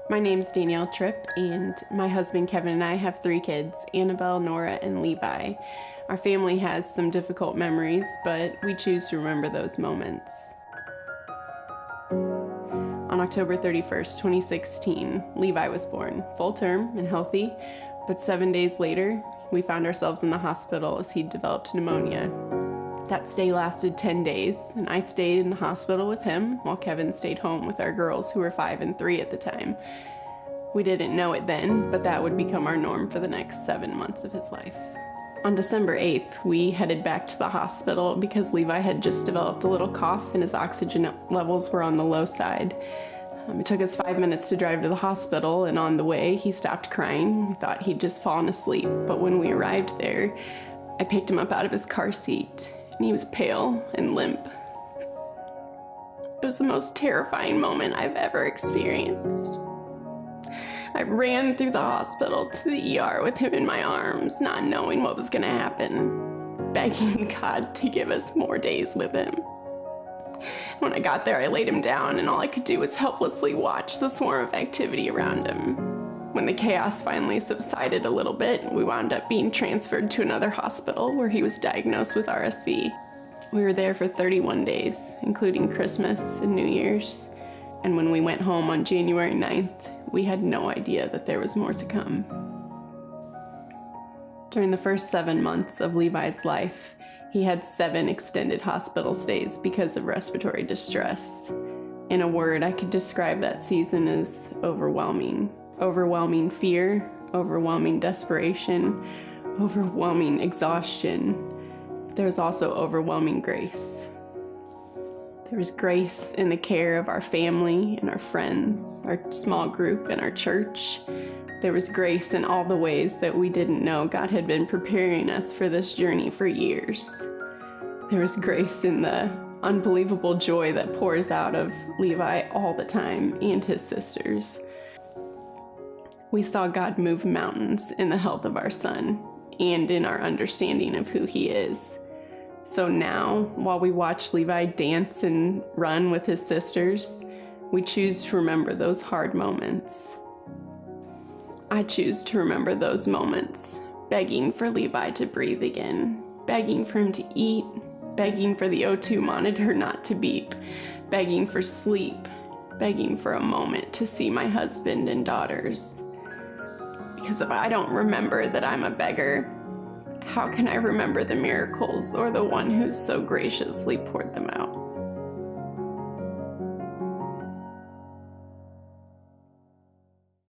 My name's Danielle Tripp, and my husband Kevin and I have 3 kids, Annabelle, Nora, and Levi. Our family has some difficult memories, but we choose to remember those moments. On October 31st, 2016, Levi was born, full term and healthy, but 7 days later, we found ourselves in the hospital as he developed pneumonia. That stay lasted 10 days, and I stayed in the hospital with him while Kevin stayed home with our girls, who were 5 and 3 at the time. We didn't know it then, but that would become our norm for the next 7 months of his life. On December 8th, we headed back to the hospital because Levi had just developed a little cough and his oxygen levels were on the low side. It took us 5 minutes to drive to the hospital, and on the way, he stopped crying. We thought he'd just fallen asleep, but when we arrived there, I picked him up out of his car seat, and he was pale and limp. It was the most terrifying moment I've ever experienced. I ran through the hospital to the ER with him in my arms, not knowing what was going to happen, begging God to give us more days with him. When I got there, I laid him down, and all I could do was helplessly watch the swarm of activity around him. When the chaos finally subsided a little bit, we wound up being transferred to another hospital where he was diagnosed with RSV. We were there for 31 days, including Christmas and New Year's. And when we went home on January 9th, we had no idea that there was more to come. During the first 7 months of Levi's life, he had 7 extended hospital stays because of respiratory distress. In a word, I could describe that season as overwhelming. Overwhelming fear, overwhelming desperation, overwhelming exhaustion. There's also overwhelming grace. There was grace in the care of our family and our friends, our small group and our church. There was grace in all the ways that we didn't know God had been preparing us for this journey for years. There was grace in the unbelievable joy that pours out of Levi all the time and his sisters. We saw God move mountains in the health of our son and in our understanding of who he is. So now, while we watch Levi dance and run with his sisters, we choose to remember those hard moments. I choose to remember those moments, begging for Levi to breathe again, begging for him to eat, begging for the O2 monitor not to beep, begging for sleep, begging for a moment to see my husband and daughters. Because if I don't remember that I'm a beggar, how can I remember the miracles or the one who so graciously poured them out?